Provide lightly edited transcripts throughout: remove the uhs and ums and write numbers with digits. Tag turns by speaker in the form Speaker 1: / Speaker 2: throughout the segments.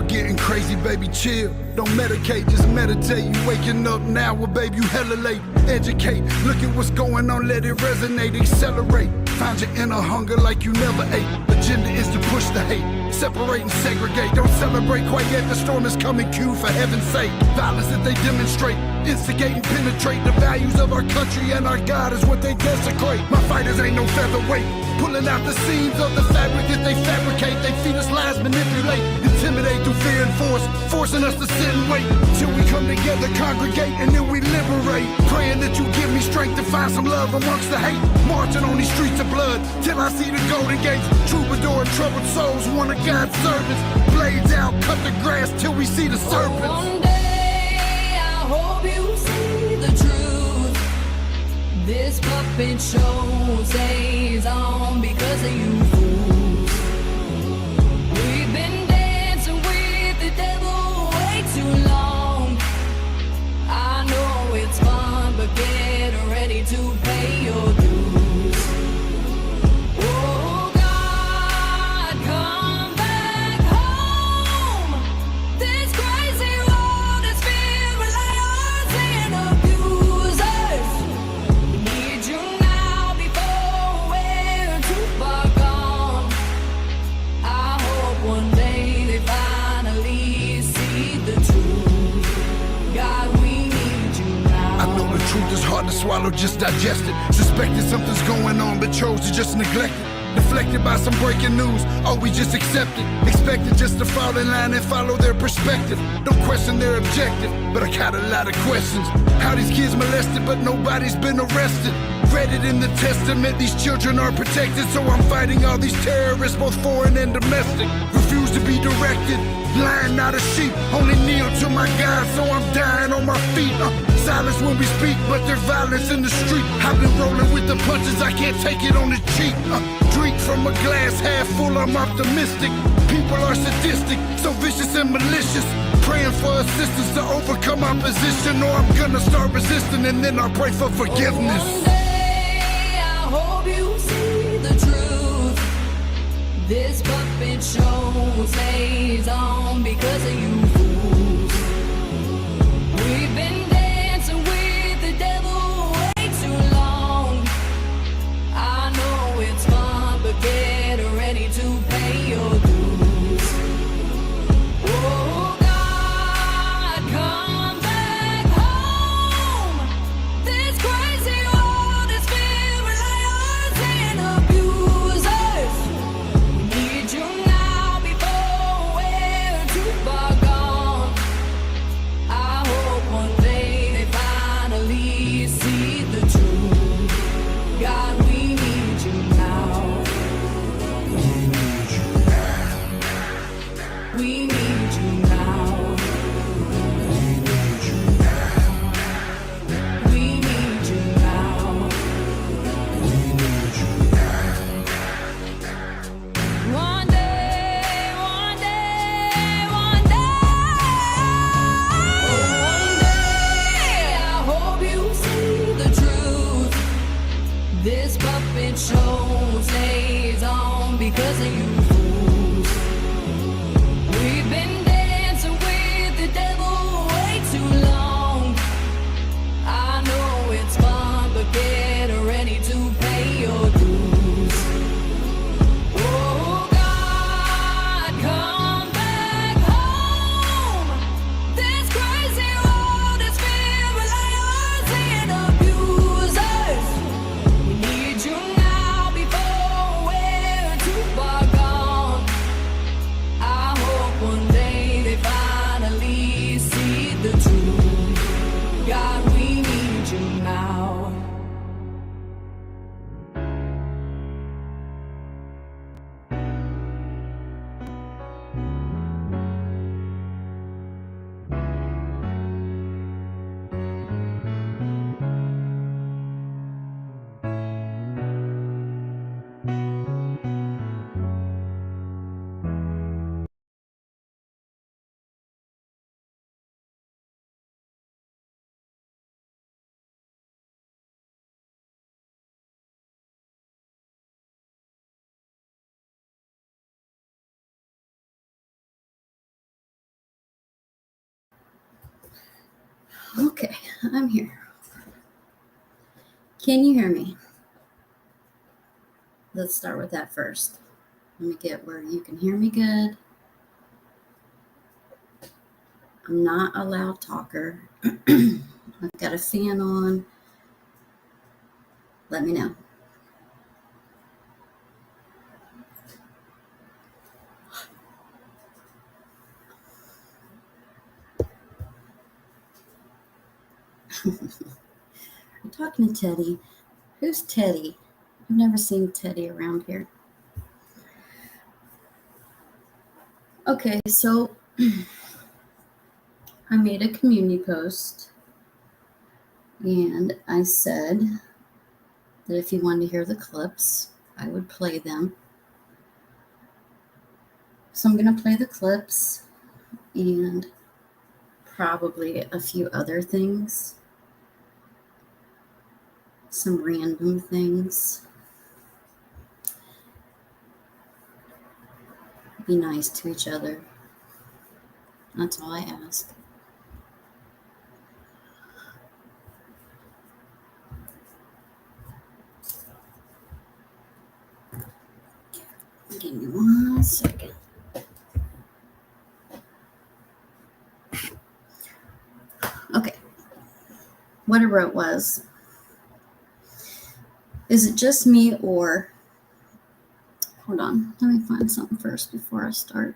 Speaker 1: getting crazy, baby, chill. Don't medicate, just meditate. You waking up now, well, baby, you hella late. Educate, look at what's going on, let it resonate, accelerate. Find your inner hunger like you never ate. Agenda is to push the hate, separate and segregate. Don't celebrate quite yet, the storm is coming, Q, for heaven's sake. Violence that they demonstrate, instigate and penetrate. The values of our country and our God is what they desecrate. My fighters ain't no featherweight, pulling out the seams of the fabric that they fabricate. They feed us lies, manipulate, intimidate through fear and force, forcing us to sit and wait till we come together, congregate, and then we liberate. Praying that you give me strength to find some love amongst the hate. Marching on these streets of blood till I see the golden gates. Troubadour and troubled souls, one of God's servants. Blades out, cut the grass till we see the serpents.
Speaker 2: One day I hope you see the truth. This puppet show stays on because of you fools. We've been dancing with the devil way too long. I know it's fun, but get ready to pay your dues. Oh God, come back home. This crazy world is filled with liars and abusers. We need you now before we're too far gone. I hope one day they finally see the truth. God, we need you now.
Speaker 1: I know the truth is hard to swallow, just digest it. Suspected something's going on, but chose to just neglect it. Deflected by some breaking news, oh, we just accept it. Expected just to fall in line and follow their perspective. Don't question their objective, but I got a lot of questions. How these kids molested, but nobody's been arrested. Read it in the testament, these children are protected. So I'm fighting all these terrorists, both foreign and domestic. Refuse to be directed, lion not a sheep. Only kneel to my God, so I'm dying on my feet. Silence when we speak, but there's violence in the street. I've been rolling with the punches, I can't take it on the cheek. Drink from a glass half full, I'm optimistic. People are sadistic, so vicious and malicious. Praying for assistance to overcome opposition, or I'm gonna start resisting and then I'll pray for forgiveness.
Speaker 2: One day I hope you see the truth. This puppet show stays on because of you fools. We've been dancing with the devil way too long. I know it's fun, but get ready to pay your dues. Oh God, come back home. This crazy world is filled with liars and abusers. We need you now before we're too far gone. I hope one day they finally see the truth. God, we need you now. We need you now. We need you now. One day, one day, one day I hope you see the truth. This puppet show stays on because of you fools. We've been
Speaker 3: Okay, I'm here. Can you hear me? Let's start with that first. Let me get where you can hear me good. I'm not a loud talker. I've got a fan on. Let me know. I'm talking to Teddy. Who's Teddy? I've never seen Teddy around here. Okay, so I made a community post and I said that if you wanted to hear the clips, I would play them. So I'm going to play the clips and probably a few other things. Some random things. Be nice to each other. That's all I ask. Give me 1 second. Okay. What I wrote was, is it just me or, hold on, let me find something first before I start.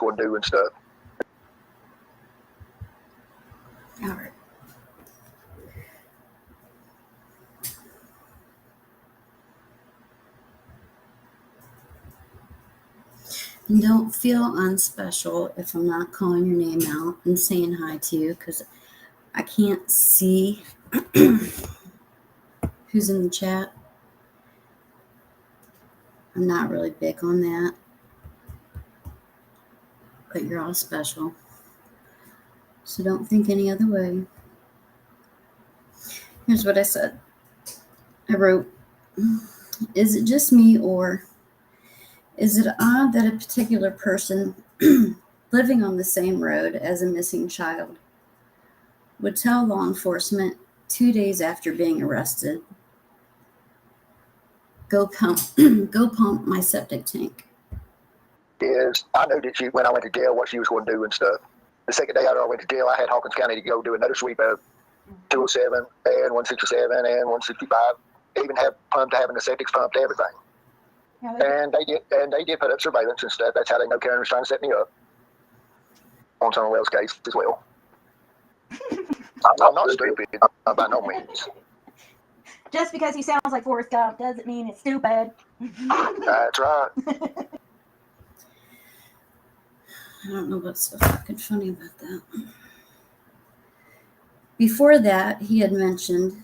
Speaker 4: Would do and stuff.
Speaker 3: All right. And don't feel unspecial if I'm not calling your name out and saying hi to you, because I can't see who's in the chat. I'm not really big on that. But you're all special. So don't think any other way. Here's what I said. I wrote, is it just me or is it odd that a particular person living on the same road as a missing child would tell law enforcement 2 days after being arrested, go pump my septic tank?
Speaker 4: Is I knew that when I went to jail, what she was going to do and stuff. The second day after I went to jail, I had Hawkins County to go do another sweep of 207 and 167 and 165. Even have having the septics pumped, everything.
Speaker 5: Yeah,
Speaker 4: And they did put up surveillance and stuff. That's how they know Karen was trying to set me up on someone else's case as well. I'm not stupid by no means.
Speaker 5: Just because he sounds like Forrest Gump doesn't mean it's stupid.
Speaker 4: That's right.
Speaker 3: I don't know what's so fucking funny about that. Before that, he had mentioned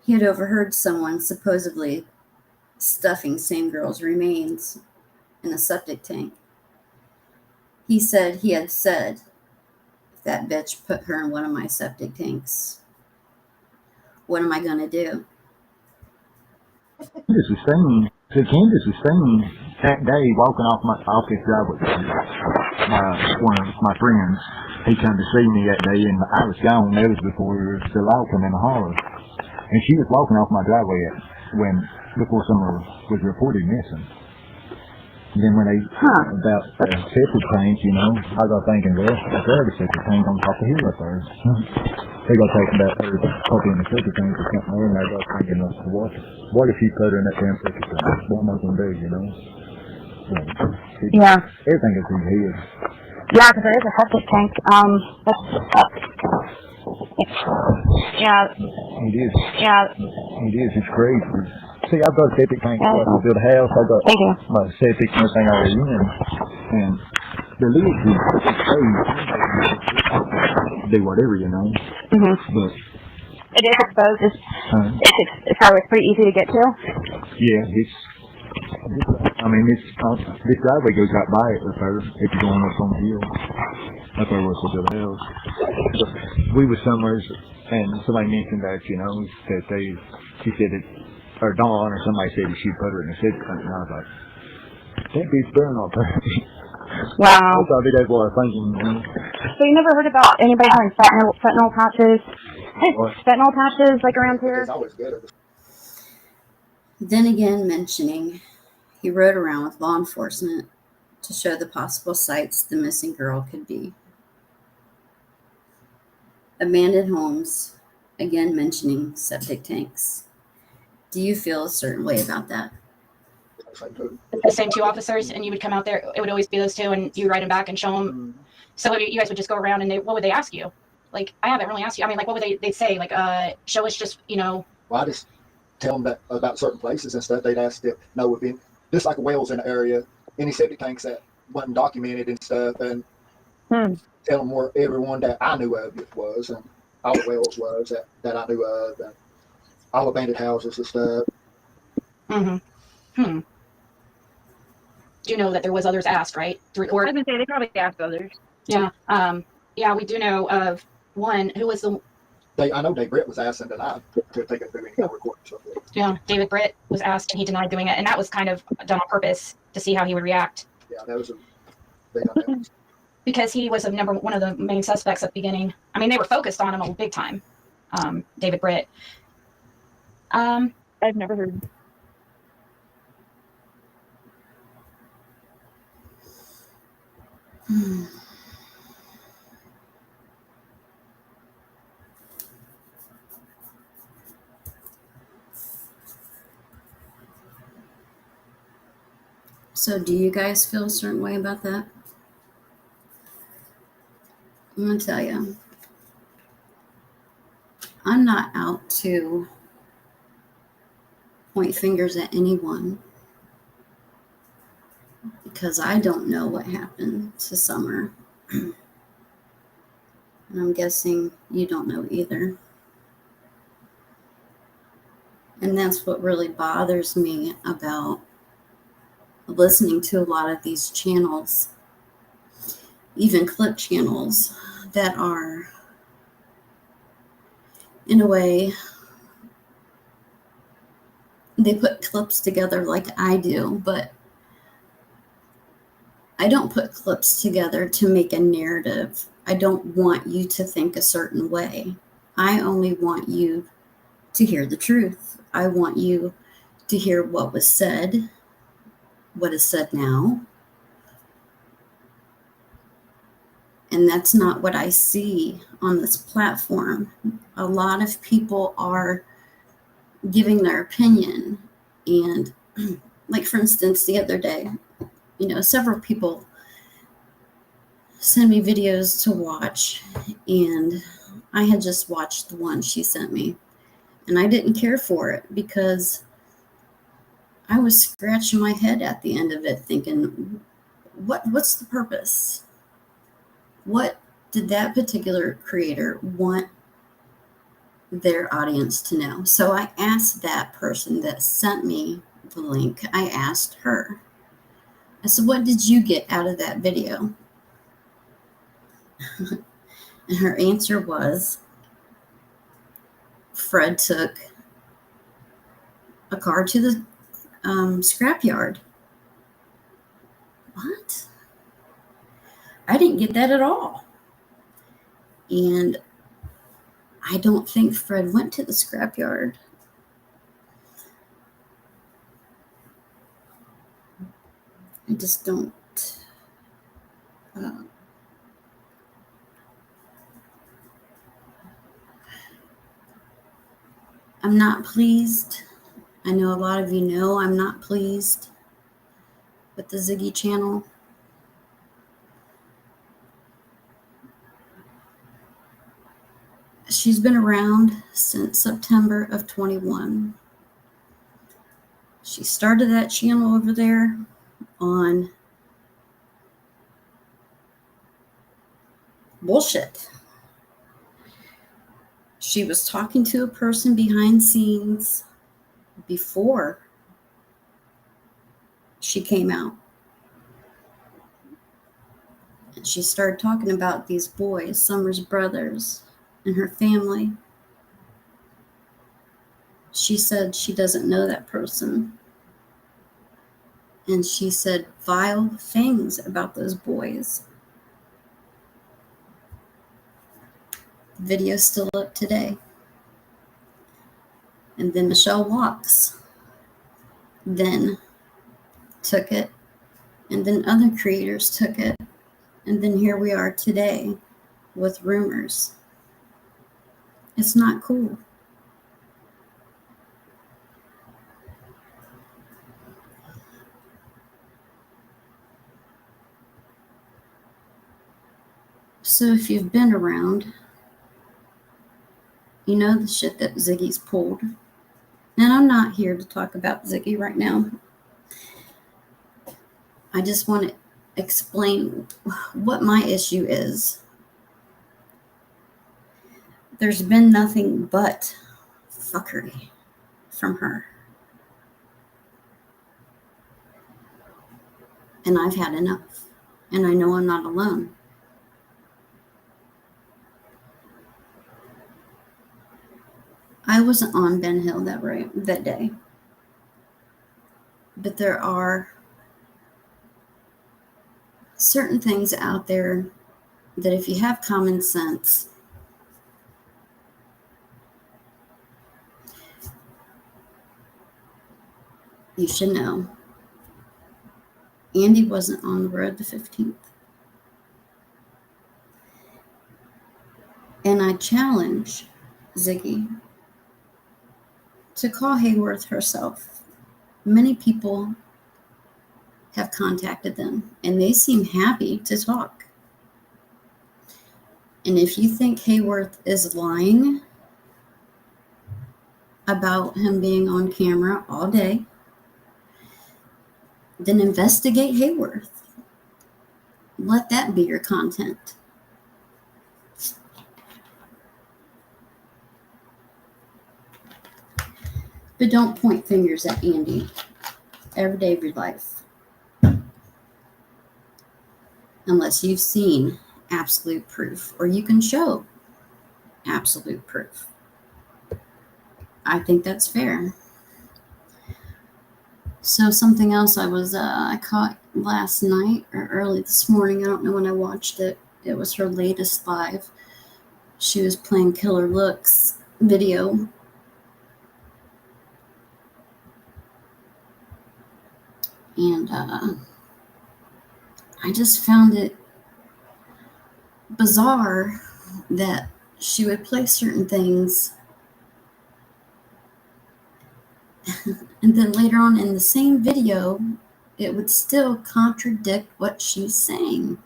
Speaker 3: he had overheard someone supposedly stuffing same girl's remains in a septic tank. He said he had said, if that bitch put her in one of my septic tanks, what am I going to do?
Speaker 6: Candace was seen that day walking off this driveway. One of my friends, he come to see me that day, and I was gone. That was before we were still walking in the holler. And she was walking off my driveway before someone was reported missing. And then when about the septic tank, I got thinking, well, if there's a septic tank on top of here up there, they got talking about her probably in the septic tank or something there, and I got thinking, what if she put her in that damn septic tank? What am I going to do,
Speaker 7: Yeah.
Speaker 6: Everything is in here.
Speaker 7: Yeah, because there is a septic tank. Yeah.
Speaker 6: It is.
Speaker 7: Yeah.
Speaker 6: It is. It's crazy. See, I've got a septic tank. I built a house. I've got
Speaker 7: Thank you.
Speaker 6: my septic and everything already in. And the lease is crazy. Do whatever, you know.
Speaker 7: Mm-hmm.
Speaker 6: But
Speaker 7: It is exposed. So it's pretty easy to get to.
Speaker 6: yeah, this driveway goes right by it up there if you're going up on the hill. Up there was the house. So we were somewhere and somebody mentioned that, you know, that she said it, or Dawn or somebody said that she'd put her in a septic tank, and I was like, that bitch burn up there.
Speaker 7: Wow.
Speaker 6: That's what I was thinking, you know.
Speaker 7: So you never heard about anybody having fentanyl patches? Fentanyl patches like around here?
Speaker 4: It's always good.
Speaker 3: Then again, mentioning he rode around with law enforcement to show the possible sites the missing girl could be. Abandoned homes, again mentioning septic tanks. Do you feel a certain way about that?
Speaker 5: The same two officers, and you would come out there. It would always be those two, and you write them back and show them. So you guys would just go around, and what would they ask you? Like, I haven't really asked you. I mean, like, what would they say? Like, show us just, you know.
Speaker 4: Well, I just tell them that about certain places and stuff. They'd ask if just like wells in the area, any septic tanks that wasn't documented and stuff, and tell them where everyone that I knew of it was, and all the wells was that I knew of, and all abandoned houses and stuff.
Speaker 5: Do you know that there was others asked, right? To record.
Speaker 7: I was gonna say they probably asked others.
Speaker 5: Yeah. Yeah, we do know of one who was the.
Speaker 4: I know Dave Britt was asked and denied to take it through any kind of recording. So.
Speaker 5: Yeah, David Britt was asked and he denied doing it, and that was kind of done on purpose to see how he would react.
Speaker 4: Yeah, that was a
Speaker 5: because he was one of the main suspects at the beginning. I mean, they were focused on him a big time. David Britt.
Speaker 7: I've never heard.
Speaker 3: So do you guys feel a certain way about that? I'm going to tell you, I'm not out to point fingers at anyone because I don't know what happened to Summer. And I'm guessing you don't know either. And that's what really bothers me about listening to a lot of these channels, even clip channels that are, in a way, they put clips together like I do, but I don't put clips together to make a narrative. I don't want you to think a certain way. I only want you to hear the truth. I want you to hear what was said, what is said now. And that's not what I see on this platform. A lot of people are giving their opinion. And like, for instance, the other day, several people sent me videos to watch, and I had just watched the one she sent me, and I didn't care for it because I was scratching my head at the end of it thinking, what's the purpose? What did that particular creator want their audience to know? So I asked that person that sent me the link, I asked her, I said, what did you get out of that video? And her answer was, Fred took a car to the scrapyard. What? I didn't get that at all. And I don't think Fred went to the scrapyard. I just don't. I'm not pleased. I know a lot of you know I'm not pleased with the Ziggy channel. She's been around since September of 21. She started that channel over there on bullshit. She was talking to a person behind scenes before she came out. And she started talking about these boys, Summer's brothers, and her family. She said she doesn't know that person. And she said vile things about those boys. The video's still up today. And then Michelle Walks then took it, and then other creators took it, and then here we are today with rumors. It's not cool. So if you've been around, you know the shit that Ziggy's pulled. And I'm not here to talk about Ziggy right now. I just want to explain what my issue is. There's been nothing but fuckery from her. And I've had enough. And I know I'm not alone. I wasn't on Ben Hill that day. But there are certain things out there that if you have common sense, you should know. Andy wasn't on the road the 15th. And I challenge Ziggy to call Hayworth herself. Many people have contacted them, and they seem happy to talk. And if you think Hayworth is lying about him being on camera all day, then investigate Hayworth. Let that be your content. But don't point fingers at Andy every day of your life. Unless you've seen absolute proof, or you can show absolute proof. I think that's fair. So something else I caught last night or early this morning, I don't know when I watched it. It was her latest live. She was playing Killer Looks video. And I just found it bizarre that she would play certain things and then later on in the same video, it would still contradict what she's saying.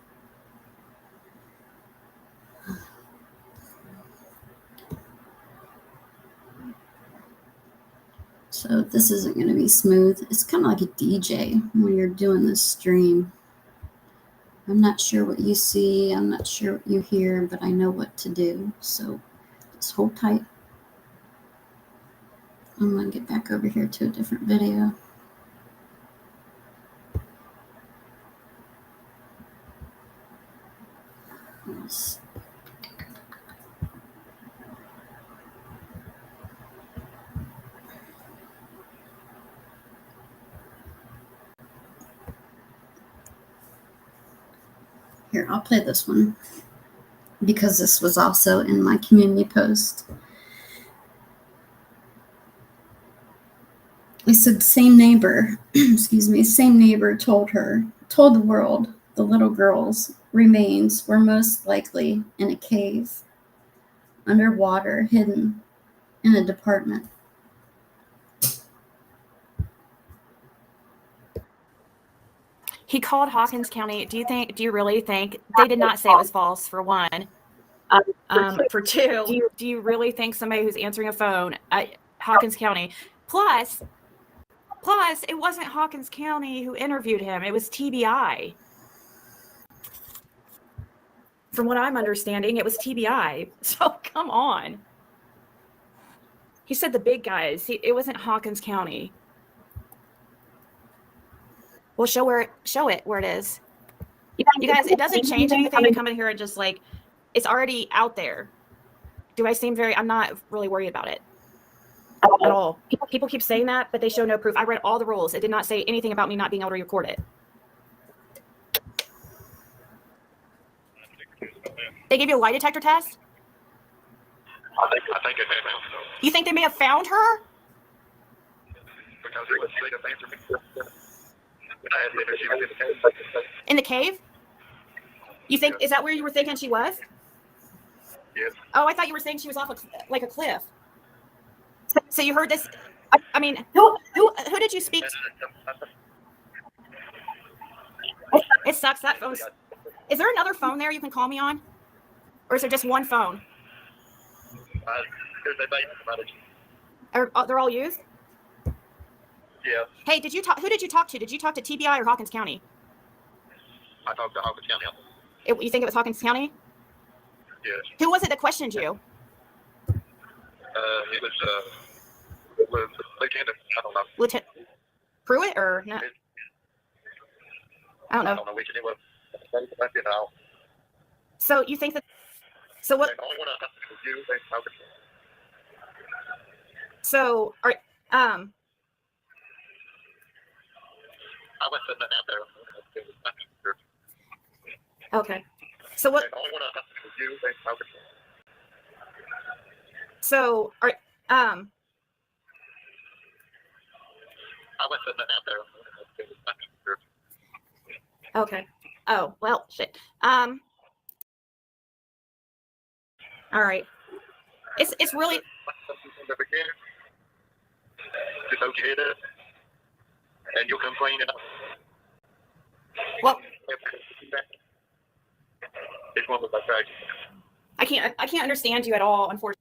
Speaker 3: So this isn't going to be smooth. It's kind of like a DJ when you're doing this stream. I'm not sure what you see. I'm not sure what you hear, but I know what to do. So just hold tight. I'm going to get back over here to a different video. Yes. Here, I'll play this one because this was also in my community post. I said, same neighbor, same neighbor told the world the little girl's remains were most likely in a cave, underwater, hidden in a department.
Speaker 8: He called Hawkins County. Do you really think they did not say it was false, for one? For two, do you really think somebody who's answering a phone at Hawkins County, plus it wasn't Hawkins County who interviewed him, it was TBI. From what I'm understanding, it was TBI. So come on. He said the big guys. It wasn't Hawkins County. Well, show it where it is. You guys, it doesn't change anything to come in here and just like, it's already out there. Do I seem I'm not really worried about it at all. People keep saying that, but they show no proof. I read all the rules. It did not say anything about me not being able to record it. They gave you a lie detector test?
Speaker 4: I think it may have found her.
Speaker 8: You think they may have found her?
Speaker 4: Because it was straight up answer me. When I asked her if she was in the cave.
Speaker 8: In the cave? You think, is that where you were thinking she was?
Speaker 4: Yes.
Speaker 8: Oh, I thought you were saying she was off like a cliff. So you heard this? I mean, who did you speak to? It sucks. That phone's. Is there another phone there you can call me on? Or is there just one phone? They're all used?
Speaker 4: Yeah.
Speaker 8: Hey, who did you talk to? Did you talk to TBI or Hawkins County?
Speaker 4: I talked to Hawkins County.
Speaker 8: You think it was Hawkins County?
Speaker 4: Yes.
Speaker 8: Who was it that questioned you?
Speaker 4: It was Lieutenant. I don't know.
Speaker 8: Lieutenant Pruitt or not? I don't know.
Speaker 4: I don't know which it was. You know.
Speaker 8: So you think that? So what?
Speaker 4: The only one I talked to was you. Hawkins.
Speaker 8: So are
Speaker 4: I went sitting out there.
Speaker 8: Okay. So what?
Speaker 4: The only one I talked to was you. Hawkins.
Speaker 8: So are
Speaker 4: I went sitting out there.
Speaker 8: Okay. Oh, well, shit. All right. It's really.
Speaker 4: In the beginning, just hold your head up, and you'll come clean it up.
Speaker 8: Well,
Speaker 4: This one was like that.
Speaker 8: I can't understand you at all, unfortunately.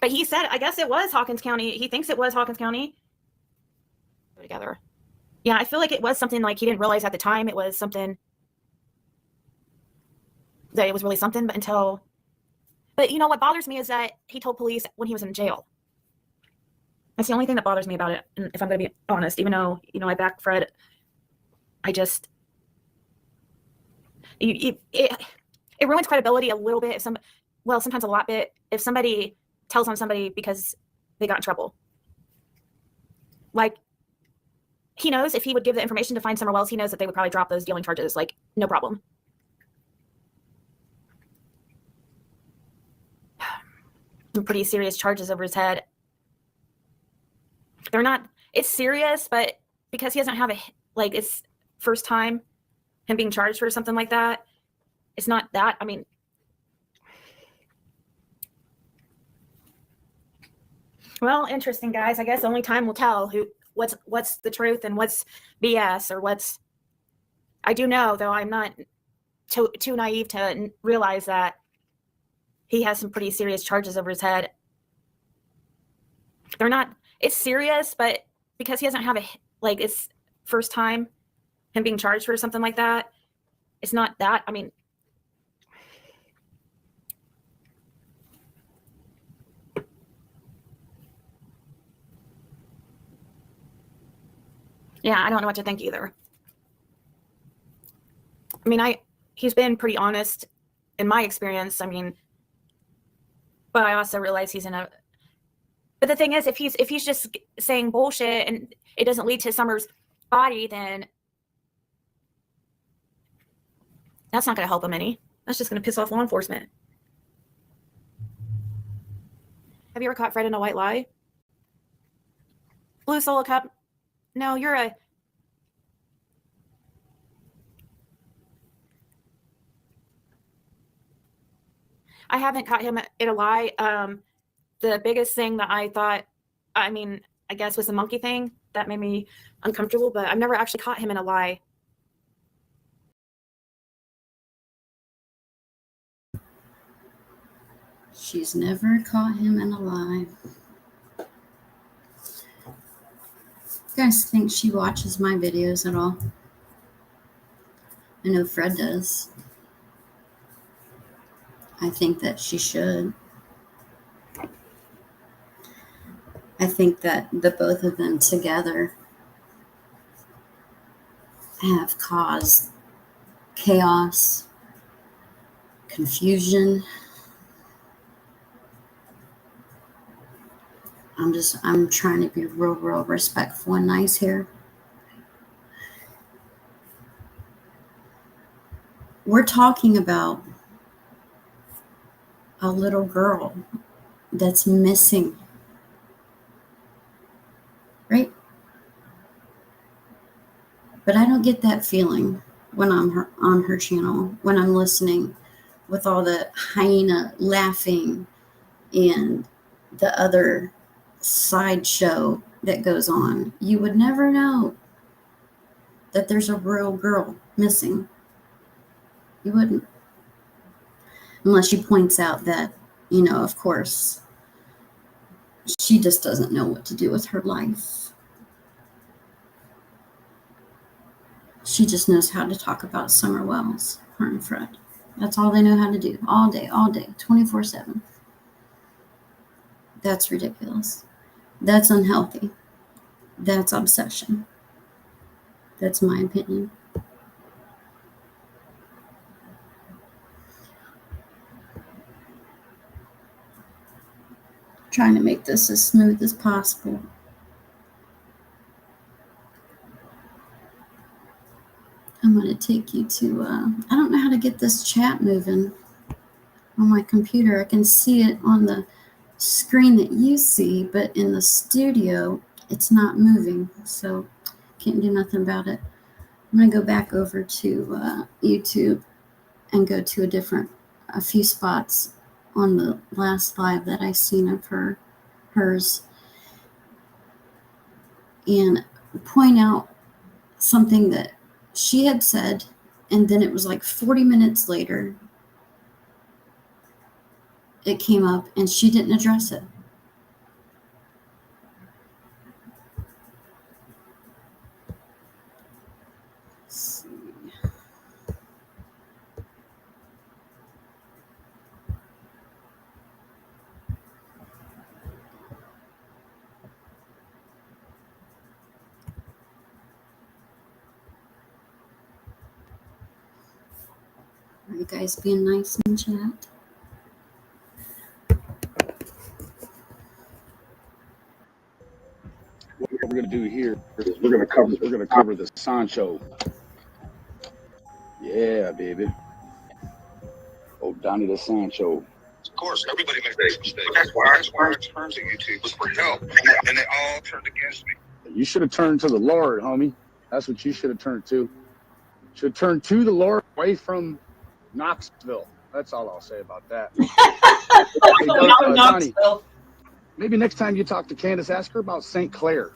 Speaker 8: But he said, I guess it was Hawkins County. He thinks it was Hawkins County. Together. Yeah, I feel like it was something like he didn't realize at the time it was something that it was really something, but you know what bothers me is that he told police when he was in jail. That's the only thing that bothers me about it. And if I'm going to be honest, even though, I back Fred, I just, it ruins credibility a little bit. Sometimes a lot bit, if somebody tells on somebody because they got in trouble. Like, he knows if he would give the information to find somewhere else, he knows that they would probably drop those dealing charges, like, no problem. Some pretty serious charges over his head. They're not, it's serious, but because he doesn't have it's first time him being charged for something like that, it's not that, I mean, well, interesting, guys. I guess only time will tell what's the truth and what's BS or what's. I do know, though, I'm not too naive to realize that he has some pretty serious charges over his head. They're not. It's serious, but because he doesn't have it's first time him being charged for something like that, it's not that. I mean. Yeah, I don't know what to think either. I mean, he's been pretty honest in my experience. I mean, but I also realize but the thing is, if he's just saying bullshit and it doesn't lead to Summer's body, then that's not going to help him any. That's just going to piss off law enforcement. Have you ever caught Fred in a white lie? Blue Solo Cup. No, you're a. I haven't caught him in a lie. The biggest thing that I thought, I guess was the monkey thing that made me uncomfortable, but I've never actually caught him in a lie.
Speaker 3: She's never caught him in a lie. You guys think she watches my videos at all? I know Fred does. I think that she should. I think that the both of them together have caused chaos, confusion. I'm trying to be real respectful and nice here. We're talking about a little girl that's missing, right? But I don't get that feeling when I'm on her channel, when I'm listening with all the hyena laughing and the other sideshow that goes on. You would never know that there's a real girl missing. You wouldn't. Unless she points out that, of course, she just doesn't know what to do with her life. She just knows how to talk about Summer Wells, her and Fred. That's all they know how to do. All day, 24/7. That's ridiculous. That's unhealthy. That's obsession. That's my opinion. Trying to make this as smooth as possible. I'm going to take you to, I don't know how to get this chat moving on my computer. I can see it on the screen that you see, but in the studio, it's not moving, so can't do nothing about it. I'm going to go back over to YouTube and go to a few spots on the last live that I seen of hers, and point out something that she had said, and then it was like 40 minutes later it came up and she didn't address it. Let's see. Are you guys being nice in chat?
Speaker 9: What we're going to do here is we're going to cover the Sancho. Yeah, baby. Oh, Donnie the Sancho.
Speaker 10: Of course, everybody makes mistakes. That's why I turned to YouTube for help, and they all turned against me.
Speaker 9: You should have turned to the Lord, homie. That's what you should have turned to. Should have turned to the Lord, away from Knoxville. That's all I'll say about that. Hey, Donnie, maybe next time you talk to Candace, ask her about St. Clair.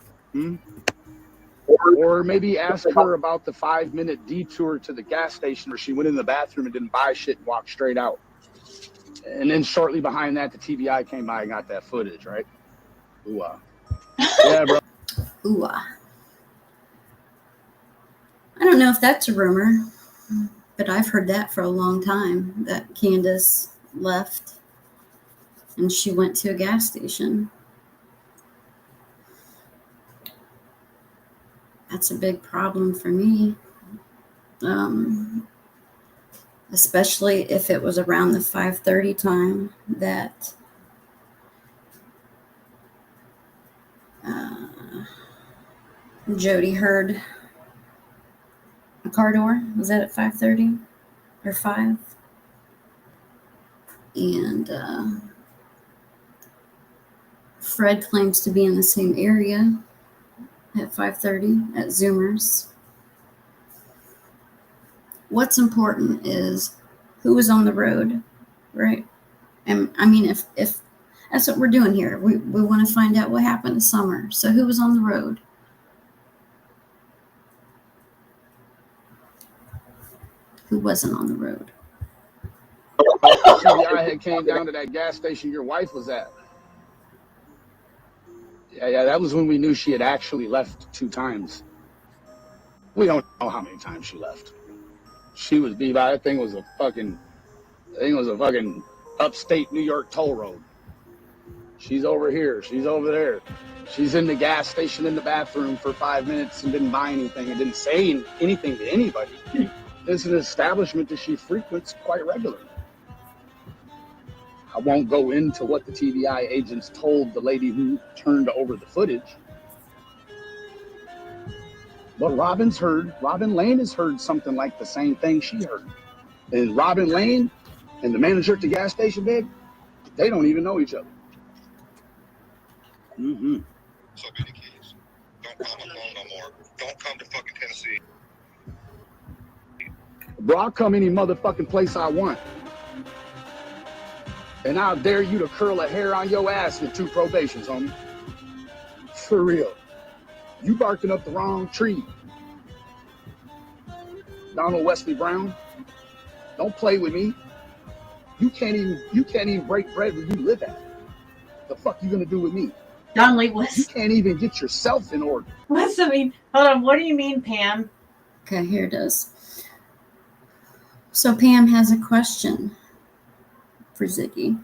Speaker 9: Or maybe ask her about the 5-minute detour to the gas station where she went in the bathroom and didn't buy shit and walked straight out. And then shortly behind that, the TBI came by and got that footage, right? Ooh-ah. Yeah, bro.
Speaker 3: Ooh-ah. I don't know if that's a rumor, but I've heard that for a long time, that Candace left and she went to a gas station. That's a big problem for me. Especially if it was around the 5:30 time that Jody heard a car door. Was that at 5:30 or 5? And Fred claims to be in the same area at 5:30 at Zoomers. What's important is who was on the road, right? And I mean, if that's what we're doing here, we want to find out what happened to Summer. So who was on the road? Who wasn't on the road?
Speaker 9: CBI had came down to that gas station your wife was at. Yeah, that was when we knew she had actually left 2 times. We don't know how many times she left. She was that thing was a fucking upstate New York toll road. She's over here, she's over there. She's in the gas station in the bathroom for 5 minutes and didn't buy anything and didn't say anything to anybody. It's an establishment that she frequents quite regularly. I won't go into what the TBI agents told the lady who turned over the footage. But Robin Lane has heard something like the same thing she heard. And Robin Lane and the manager at the gas station, babe, they don't even know each other. Mm-hmm.
Speaker 10: So many kids. Don't call my phone no more. Don't come to fucking Tennessee.
Speaker 9: Bro, I'll come any motherfucking place I want. And I'll dare you to curl a hair on your ass with 2 probations, homie. For real. You barking up the wrong tree. Donald Wesley Brown, don't play with me. You can't even break bread where you live at. The fuck you gonna do with me?
Speaker 11: Don Lee was.
Speaker 9: You can't even get yourself in order.
Speaker 11: What's I mean? Hold on. What do you mean, Pam?
Speaker 3: Okay, here it is. So Pam has a question for Ziggy.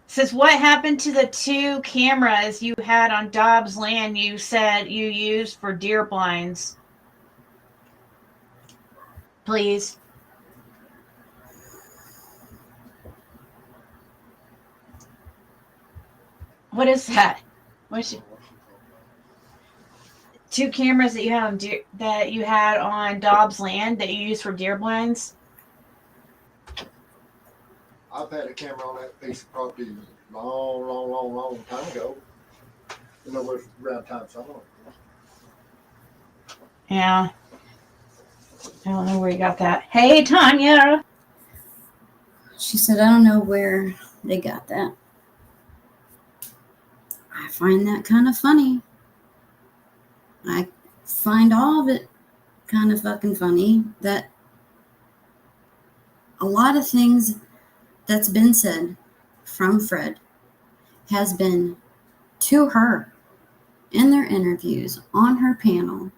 Speaker 11: Says, what happened to the 2 cameras you had on Dobbs land you said you used for deer blinds? Please. What is that? What's 2 cameras that you had on Dobbs land that you used for deer blinds?
Speaker 12: I've had a camera on that piece of property long time ago. You know, it was around time summer.
Speaker 11: Yeah. I don't know where you got that. Hey, Tanya.
Speaker 3: She said, I don't know where they got that. I find that kind of funny. I find all of it kind of fucking funny that a lot of things that's been said from Fred has been to her in their interviews on her panel,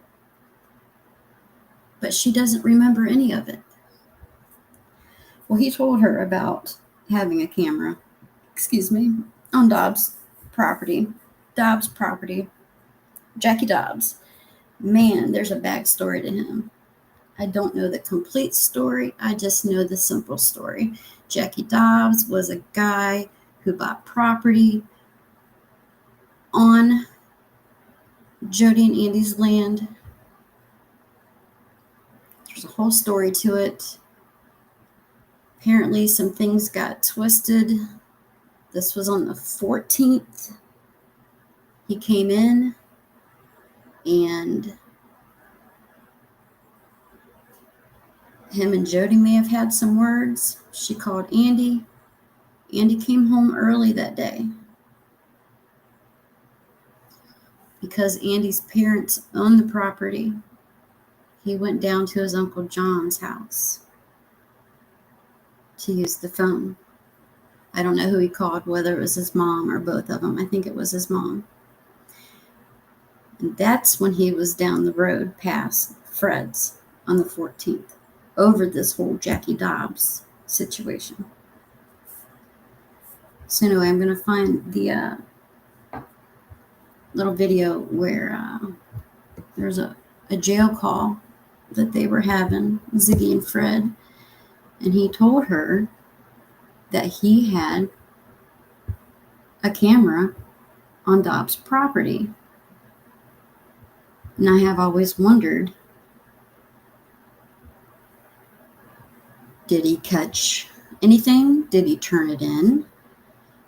Speaker 3: but she doesn't remember any of it. Well, he told her about having a camera, on Dobbs' property, Jackie Dobbs. Man, there's a backstory to him. I don't know the complete story. I just know the simple story. Jackie Dobbs was a guy who bought property on Jody and Andy's land. There's a whole story to it. Apparently some things got twisted. This was on the 14th. He came in and him and Jody may have had some words. She called Andy. Andy came home early that day because Andy's parents owned the property. He went down to his Uncle John's house to use the phone. I don't know who he called, whether it was his mom or both of them. I think it was his mom. And that's when he was down the road past Fred's on the 14th over this whole Jackie Dobbs situation. So anyway, I'm going to find the little video where there's a jail call that they were having, Ziggy and Fred, and he told her that he had a camera on Dobbs' property. And I have always wondered, did he catch anything? Did he turn it in?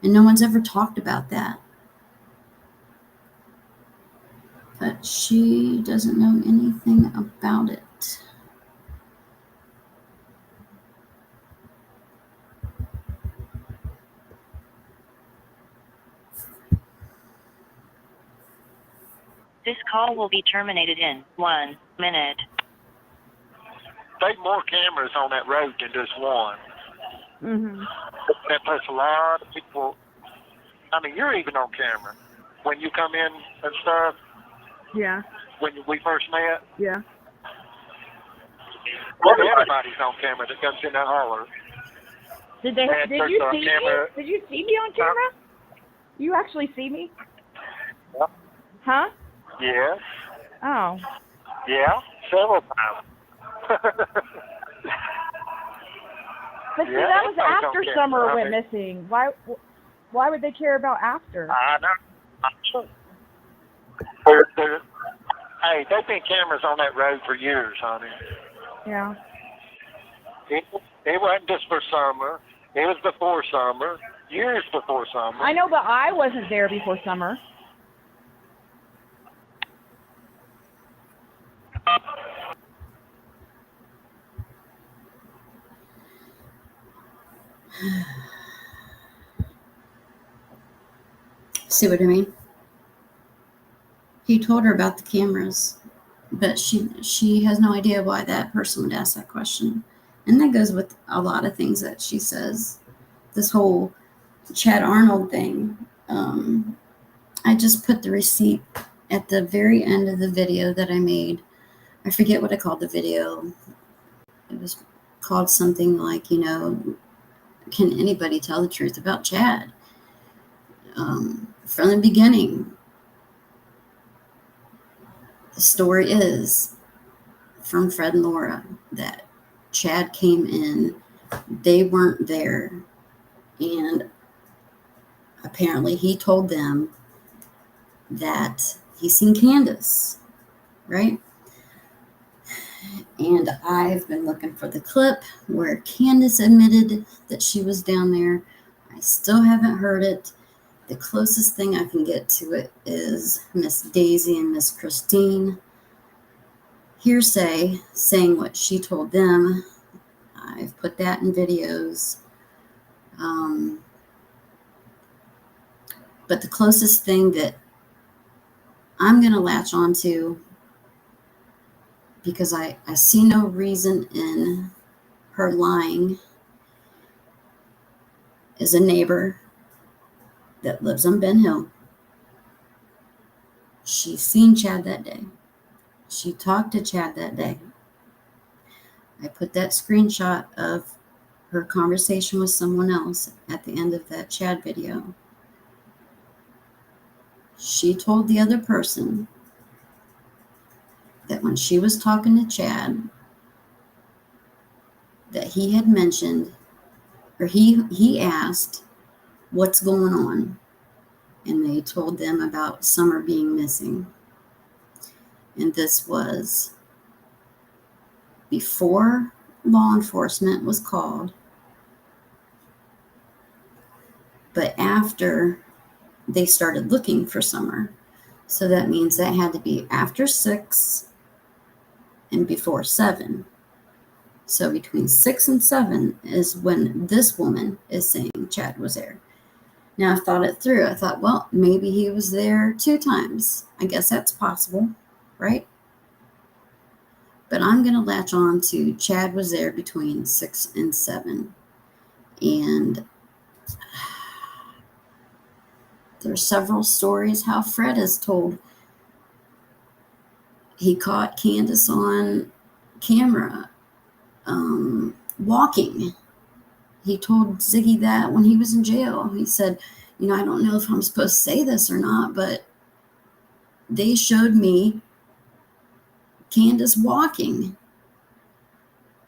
Speaker 3: And no one's ever talked about that. But she doesn't know anything about it.
Speaker 13: This call will be terminated in 1 minute. There's more cameras on that road than just one.
Speaker 7: Mhm.
Speaker 13: That puts a lot of people. I mean, you're even on camera when you come in and stuff.
Speaker 7: Yeah.
Speaker 13: When we first met,
Speaker 7: Yeah.
Speaker 13: everybody's on camera that comes in that holler.
Speaker 7: Did
Speaker 13: And
Speaker 7: you
Speaker 13: there's a
Speaker 7: see
Speaker 13: camera-
Speaker 7: me? Did you see me on camera? You actually see me?
Speaker 13: Yep.
Speaker 7: Huh?
Speaker 13: Yes.
Speaker 7: Oh.
Speaker 13: Yeah. Several times.
Speaker 7: But see,
Speaker 13: Yeah,
Speaker 7: that was
Speaker 13: everybody's on
Speaker 7: after
Speaker 13: camera.
Speaker 7: Summer
Speaker 13: I
Speaker 7: went
Speaker 13: mean-
Speaker 7: missing. Why would they care about after?
Speaker 13: I know. Hey, there's been cameras on that road for years, honey.
Speaker 7: Yeah.
Speaker 13: It wasn't just for summer. It was before summer. Years before summer.
Speaker 7: I know, but I wasn't there before Summer.
Speaker 3: See what I mean? He told her about the cameras, but she has no idea why that person would ask that question. And that goes with a lot of things that she says. This whole Chad Arnold thing. I just put the receipt at the very end of the video that I made. I forget what I called the video. It was called something like, can anybody tell the truth about Chad? From the beginning, the story is from Fred and Laura that Chad came in, they weren't there, and apparently he told them that he seen Candace, right? And I've been looking for the clip where Candace admitted that she was down there. I still haven't heard it. The closest thing I can get to it is Miss Daisy and Miss Christine hearsay saying what she told them. I've put that in videos. But the closest thing that I'm going to latch onto, because I see no reason in her lying, is a neighbor that lives on Ben Hill. She seen Chad that day. She talked to Chad that day. I put that screenshot of her conversation with someone else at the end of that Chad video. She told the other person that when she was talking to Chad, that he had mentioned, or he asked, what's going on? And they told them about Summer being missing. And this was before law enforcement was called, but after they started looking for Summer. So that means that had to be after 6 and before 7. So between 6 and 7 is when this woman is saying Chad was there. Now I thought it through. I thought, well, maybe he was there 2 times. I guess that's possible, right? But I'm going to latch on to Chad was there between 6 and 7. And there's several stories how Fred has told he caught Candace on camera walking. He told Ziggy that when he was in jail. He said, I don't know if I'm supposed to say this or not, but they showed me Candace walking.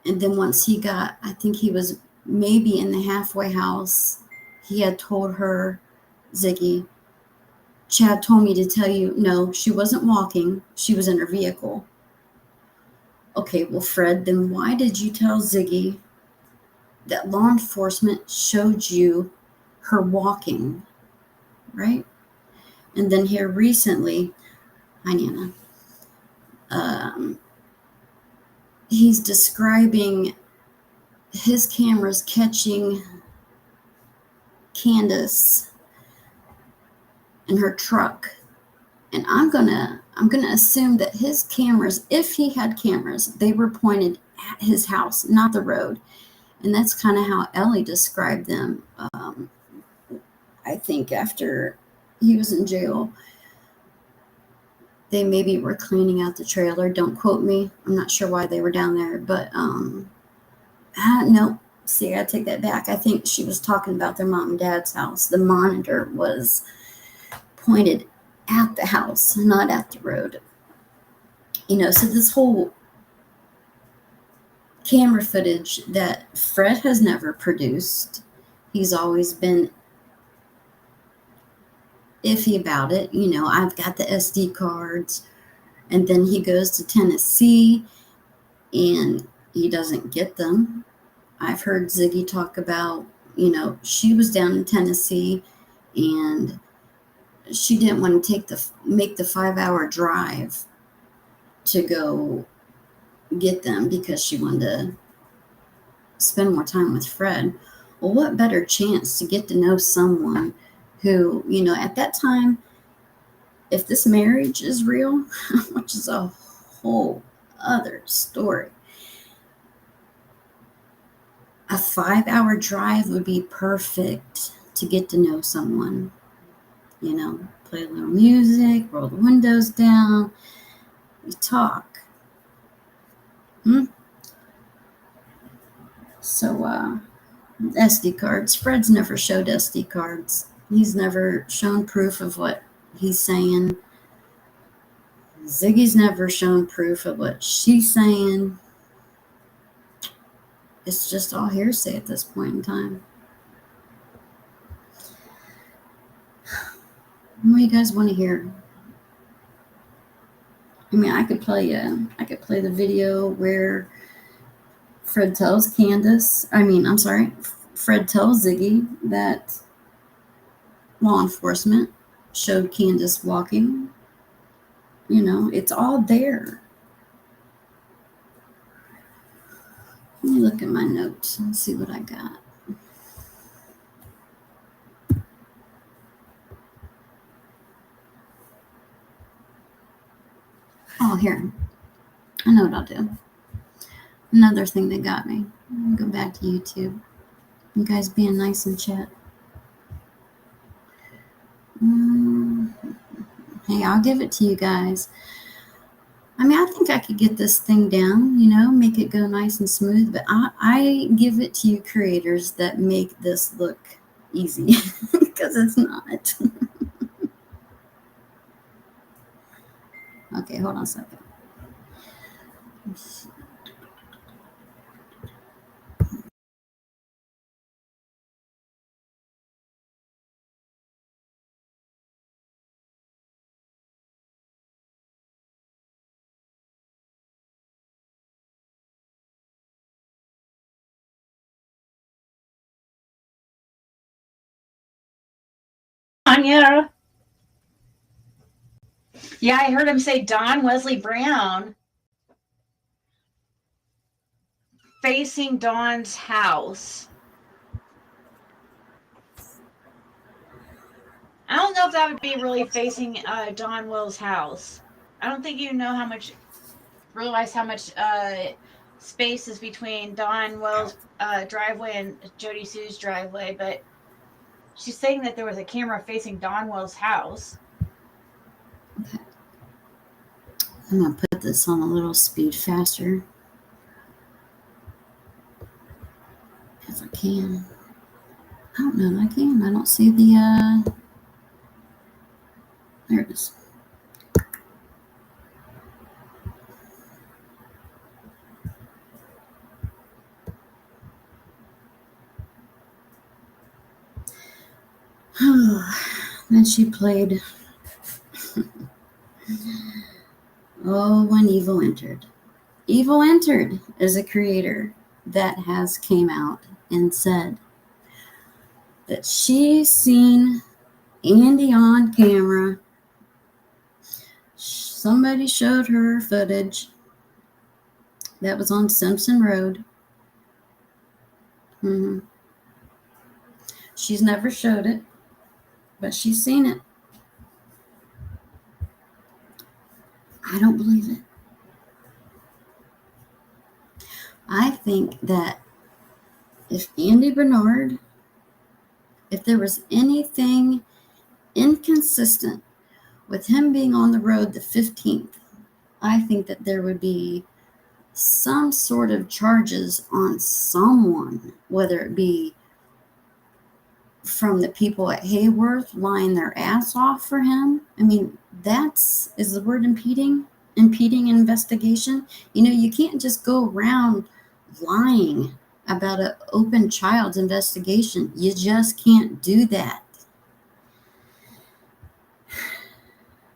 Speaker 3: And then once he got, I think he was maybe in the halfway house, he had told her, Ziggy, Chad told me to tell you, no, she wasn't walking. She was in her vehicle. Okay, well, Fred, then why did you tell Ziggy that law enforcement showed you her walking, right? And then here recently, hi, Nana, he's describing his cameras catching Candace in her truck. And I'm gonna assume that his cameras, if he had cameras, they were pointed at his house, not the road. And that's kind of how Ellie described them. I think after he was in jail, they maybe were cleaning out the trailer. Don't quote me. I'm not sure why they were down there, but no. See, I take that back. I think she was talking about their mom and dad's house. The monitor was pointed at the house, not at the road. You know, so this whole camera footage that Fred has never produced, he's always been iffy about it. You know, I've got the SD cards, and then he goes to Tennessee and he doesn't get them. I've heard Ziggy talk about, you know, she was down in Tennessee and she didn't want to make the 5-hour drive to go get them because she wanted to spend more time with Fred. Well, what better chance to get to know someone who, you know, at that time, if this marriage is real, which is a whole other story, a 5-hour drive would be perfect to get to know someone. You know, play a little music, roll the windows down, you talk. So, SD cards. Fred's never showed SD cards. He's never shown proof of what he's saying. Ziggy's never shown proof of what she's saying. It's just all hearsay at this point in time. What do you guys want to hear? I mean, I could play the video where Fred tells Fred tells Ziggy that law enforcement showed Candace walking. You know, it's all there. Let me look at my notes and see what I got. Oh, here. I know what I'll do. Another thing that got me. I'll go back to YouTube. You guys being nice in chat. Hey, I'll give it to you guys. I mean, I think I could get this thing down, you know, make it go nice and smooth, but I give it to you creators that make this look easy, because it's not. Okay, hold on a second.
Speaker 11: Anya. Yeah, I heard him say Don Wesley Brown facing Dawn's house. I don't know if that would be really facing Don Will's house. I don't think you realize how much space is between Don Will's driveway and Jody Sue's driveway, but she's saying that there was a camera facing Don Will's house.
Speaker 3: Okay. I'm going to put this on a little speed faster. If I can. I don't know if I can. I don't see the, there it is. Then she played Oh, When Evil Entered. Evil Entered is a creator that has came out and said that she's seen Andy on camera. Somebody showed her footage that was on Simpson Road. She's never showed it, but she's seen it. I don't believe it. I think that if Andy Bernard, if there was anything inconsistent with him being on the road the 15th, I think that there would be some sort of charges on someone, whether it be from the people at Hayworth lying their ass off for him. I mean, is the word impeding investigation. You know, you can't just go around lying about an open child's investigation. You just can't do that.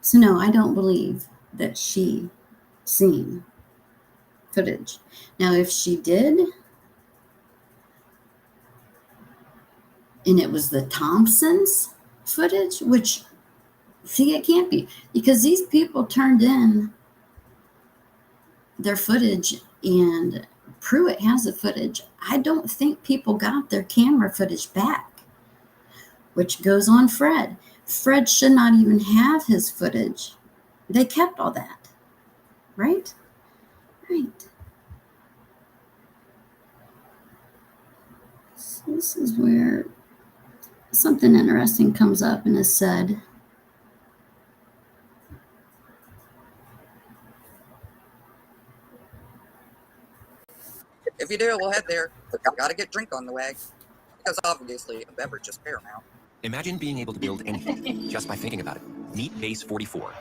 Speaker 3: So no, I don't believe that she seen footage. Now, if she did, and it was the Thompsons footage, which, see, it can't be, because these people turned in their footage and Pruitt has the footage. I don't think people got their camera footage back, which goes on Fred. Fred should not even have his footage. They kept all that, right? Right. So this is where something interesting comes up and is said.
Speaker 14: If you do, we'll head there. Gotta get drink on the way. Because obviously, a beverage is paramount.
Speaker 15: Imagine being able to build anything just by thinking about it. Meet Base 44.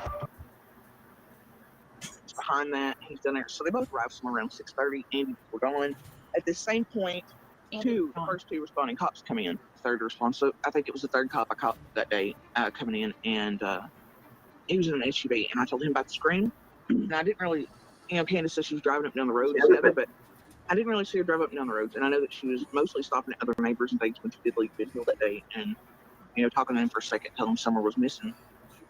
Speaker 16: Behind that, he's done there. So they both arrived somewhere around 6:30. Andy were going. At the same point, the first two responding cops come in. Third response. So I think it was the third cop I caught that day coming in, and he was in an SUV. And I told him about the screen. And I didn't really, Candace said she was driving up and down the road together, but I didn't really see her drive up and down the roads. And I know that she was mostly stopping at other neighbors and things when she did leave Bidwell that day, and talking to them for a second, telling them Summer was missing.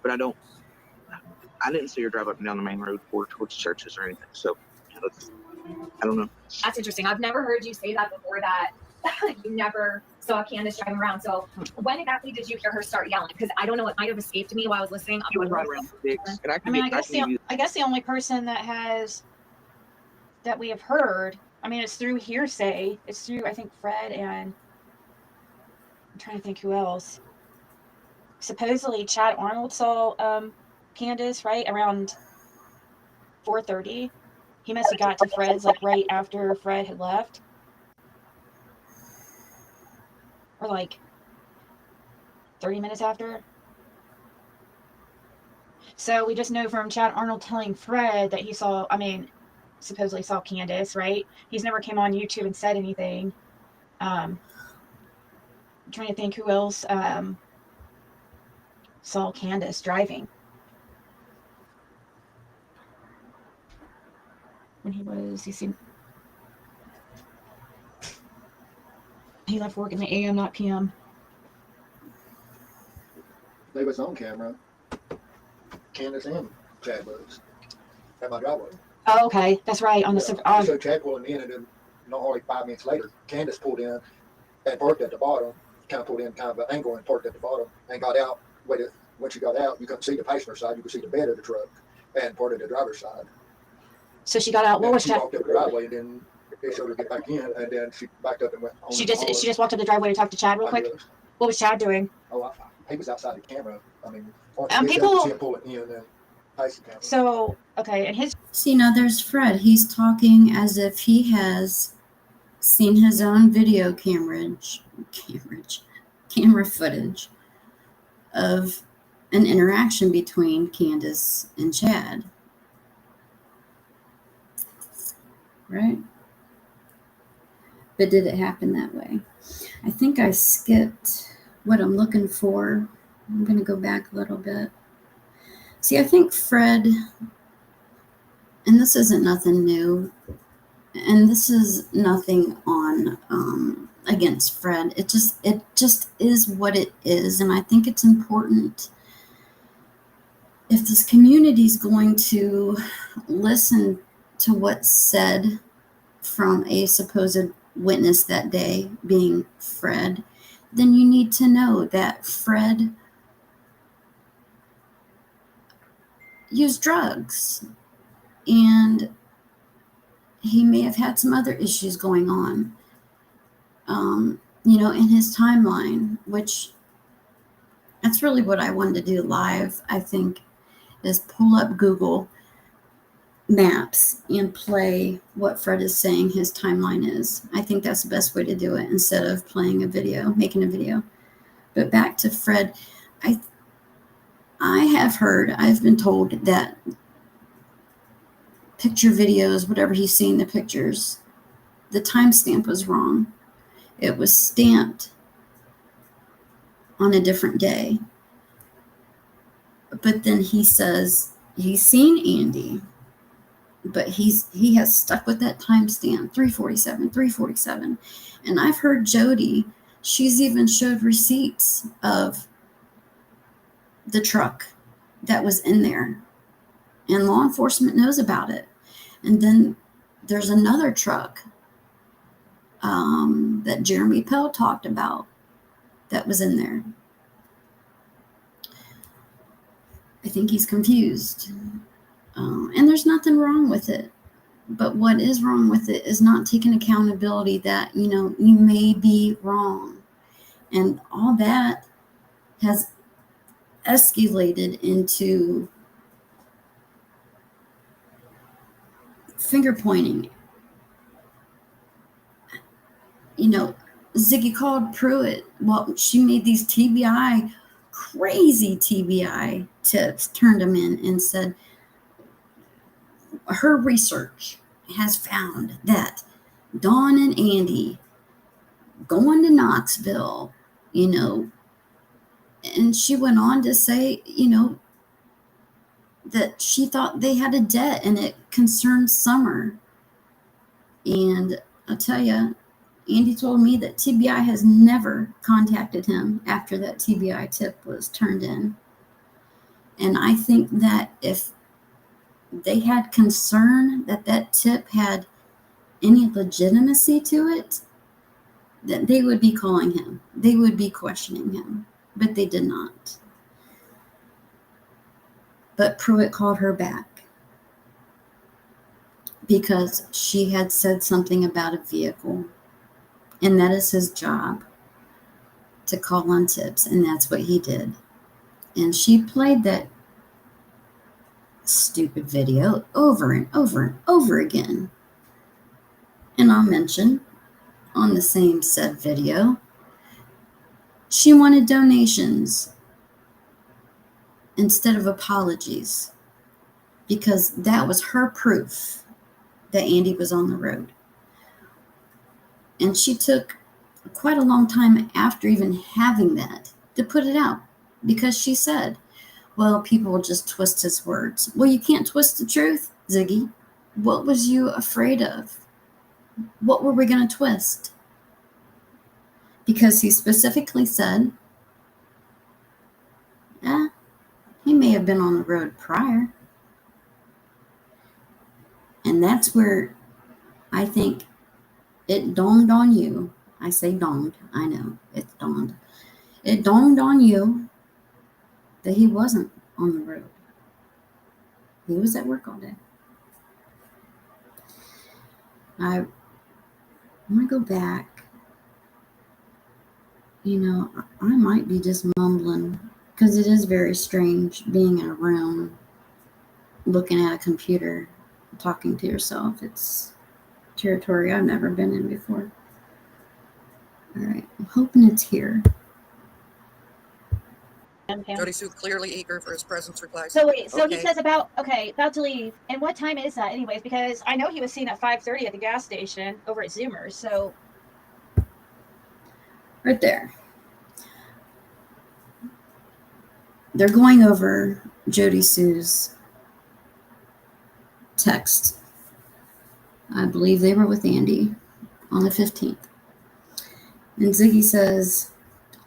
Speaker 16: But I didn't see her drive up and down the main road or towards churches or anything. So I don't know.
Speaker 17: That's interesting. I've never heard you say that before, that you never saw Candace driving around. So when exactly did you hear her start yelling? Because I don't know, it might have escaped me while I was listening.
Speaker 16: It was right around 6. And
Speaker 5: I guess the only person that we have heard, I mean, it's through hearsay. It's through, I think, Fred, and I'm trying to think who else. Supposedly Chad Arnold saw Candace right around 4:30. He must have got to Fred's like right after Fred had left, or like 30 minutes after. So we just know from Chad Arnold telling Fred that he supposedly saw Candace, right? He's never came on YouTube and said anything. I'm trying to think who else saw Candace driving when he left work in the AM, not PM.
Speaker 12: They was on camera. Candace and Chad was at my driveway.
Speaker 5: Oh, okay, that's right. On the
Speaker 12: so Chad pulling in, and then not only 5 minutes later, Candace pulled in and parked at the bottom. Kind of pulled in kind of an angle and parked at the bottom and got out. When she got out, you couldn't see the passenger side. You could see the bed of the truck and part of the driver's side.
Speaker 5: So she got out. What was
Speaker 12: she walked up the driveway, and then they showed her get back in, and then she backed up and went on. She
Speaker 5: just walked up the driveway to talk to Chad real quick. What was Chad doing?
Speaker 12: Oh, he was outside the camera. I mean,
Speaker 5: people
Speaker 12: see him pull it in and face the camera.
Speaker 5: So okay, and his.
Speaker 3: See, now there's Fred. He's talking as if he has seen his own video camera footage of an interaction between Candace and Chad. Right? But did it happen that way? I think I skipped what I'm looking for. I'm going to go back a little bit. See, I think Fred, and this isn't nothing new, and this is nothing on against Fred. It just is what it is, and I think it's important if this community is going to listen to what's said from a supposed witness that day, being Fred, then you need to know that Fred used drugs, and he may have had some other issues going on, you know, in his timeline, which that's really what I wanted to do live, I think, is pull up Google Maps and play what Fred is saying his timeline is. I think that's the best way to do it instead of playing a video, making a video. But back to Fred, I have heard, I've been told that picture videos, whatever he's seen the pictures, the timestamp was wrong. It was stamped on a different day. But then he says he's seen Andy, but he has stuck with that timestamp, 347. And I've heard Jody, she's even showed receipts of the truck that was in there, and law enforcement knows about it. And then there's another truck that Jeremy Pell talked about that was in there. I think he's confused. And there's nothing wrong with it. But what is wrong with it is not taking accountability that, you know, you may be wrong. And all that has escalated into finger pointing. You know, Ziggy called Pruitt. Well, she made these TBI, crazy TBI tips, turned them in and said her research has found that Dawn and Andy going to Knoxville, you know, and she went on to say, you know, that she thought they had a debt and it concerned Summer. And I'll tell you, Andy told me that TBI has never contacted him after that TBI tip was turned in. And I think that if they had concern that that tip had any legitimacy to it, that they would be calling him. They would be questioning him, but they did not. But Pruitt called her back because she had said something about a vehicle. And that is his job, to call on tips. And that's what he did. And she played that stupid video over and over and over again. And I'll mention, on the same said video, she wanted donations instead of apologies, because that was her proof that Andy was on the road. And she took quite a long time after even having that to put it out, because she said, well, people will just twist his words. Well, you can't twist the truth, Ziggy. What was you afraid of? What were we going to twist? Because he specifically said, he may have been on the road prior. And that's where I think it dawned on you. I say dawned. I know. It dawned. It dawned on you that he wasn't on the road. He was at work all day. I'm going to go back. You know, I might be just mumbling, because it is very strange being in a room, looking at a computer, talking to yourself. It's territory I've never been in before. All right, I'm hoping it's here.
Speaker 14: Jody Sue clearly eager for his presence replies.
Speaker 5: So wait, so
Speaker 14: okay.
Speaker 5: he says about to leave. And what time is that anyways? Because I know he was seen at 5:30 at the gas station over at Zoomer's. So
Speaker 3: right there. They're going over Jody Sue's text. I believe they were with Andy on the 15th. And Ziggy says,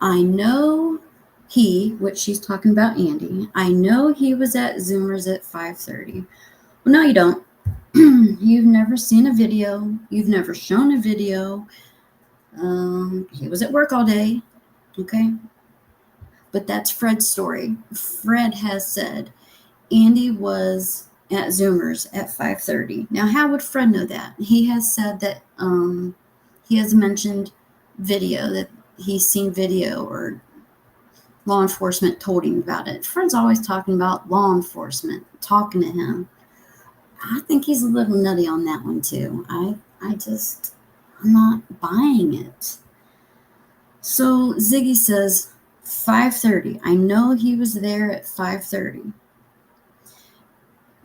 Speaker 3: I know he, which she's talking about Andy, I know he was at Zoomer's at 5:30. Well, no, you don't. You've never seen a video. You've never shown a video. He was at work all day. Okay. But that's Fred's story. Fred has said Andy was at Zoomers at 5:30. Now, how would Fred know that? He has said that he has mentioned video, that he's seen video, or law enforcement told him about it. Fred's always talking about law enforcement talking to him. I think he's a little nutty on that one too. I'm not buying it. So Ziggy says 5:30. I know he was there at 5:30,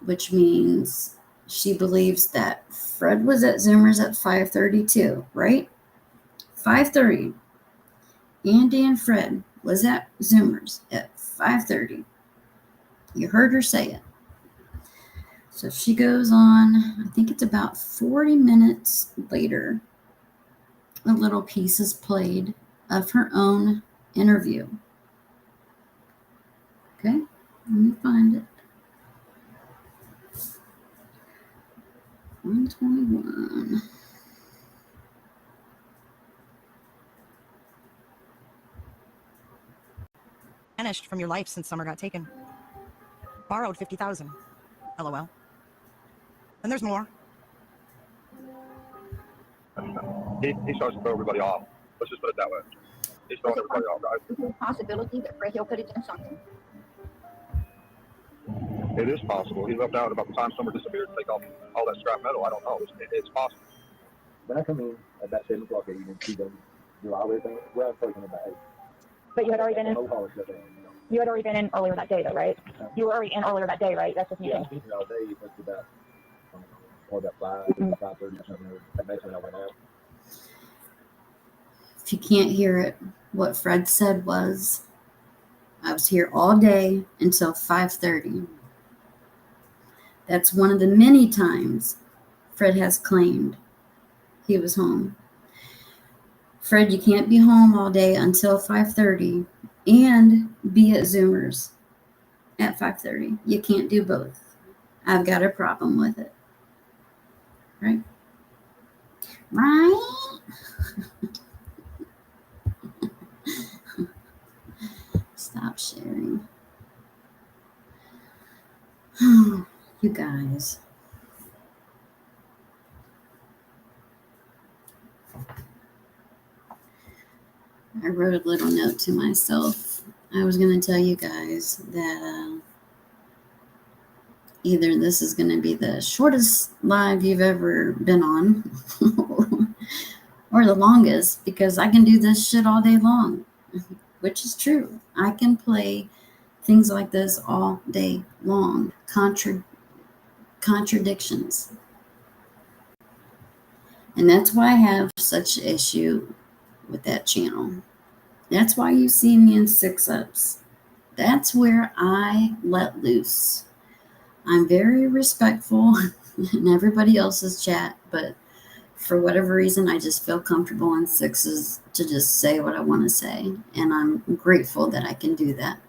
Speaker 3: which means she believes that Fred was at Zoomer's at 5:30 too, right? 5:30. Andy and Fred was at Zoomer's at 5:30. You heard her say it. So she goes on, I think it's about 40 minutes later, a little piece is played of her own interview. Okay, let me find it. 121.
Speaker 18: Vanished from your life since Summer got taken. Borrowed $50,000. LOL. And there's more.
Speaker 19: He starts to throw everybody off. Let's just put it that way. He's throwing everybody off, right?
Speaker 20: Is there a possibility that Fred Hill could have done something?
Speaker 19: It is possible. He left out about the time Summer disappeared to take off all that scrap metal. I don't know. It's possible.
Speaker 21: When I come in at about 7 o'clock evening, she does do all everything. Well, I'm taking about 8.
Speaker 7: But you had already been in.
Speaker 21: No polish shut down.
Speaker 7: You had already been in earlier that day, though, right? You were already in earlier that day, right? That's just me.
Speaker 21: Yeah, I've been here all day. It's about, probably about 5:30 or something. That makes when I went out.
Speaker 3: If you can't hear it, what Fred said was, I was here all day until 5:30. That's one of the many times Fred has claimed he was home. Fred, you can't be home all day until 5:30 and be at Zoomers at 5:30. You can't do both. I've got a problem with it. Right? Right? Stop sharing. You guys. I wrote a little note to myself. I was going to tell you guys that either this is going to be the shortest live you've ever been on or the longest, because I can do this shit all day long, which is true. I can play things like this all day long. Contradictions. And that's why I have such an issue with that channel. That's why you see me in 6-ups. That's where I let loose. I'm very respectful in everybody else's chat, but for whatever reason, I just feel comfortable in 6s to just say what I want to say. And I'm grateful that I can do that,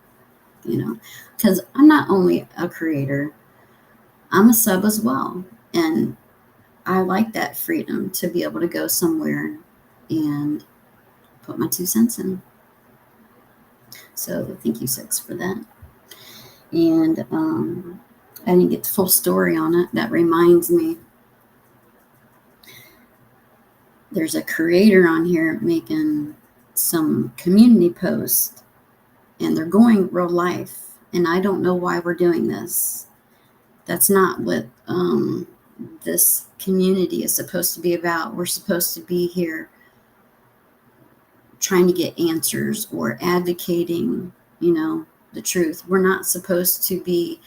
Speaker 3: you know, because I'm not only a creator, I'm a sub as well. And I like that freedom to be able to go somewhere and put my 2 cents in. So thank you, 6, for that. And I didn't get the full story on it. That reminds me, there's a creator on here making some community posts, and they're going real life. And I don't know why we're doing this. That's not what this community is supposed to be about. We're supposed to be here trying to get answers or advocating, you know, the truth. We're not supposed to be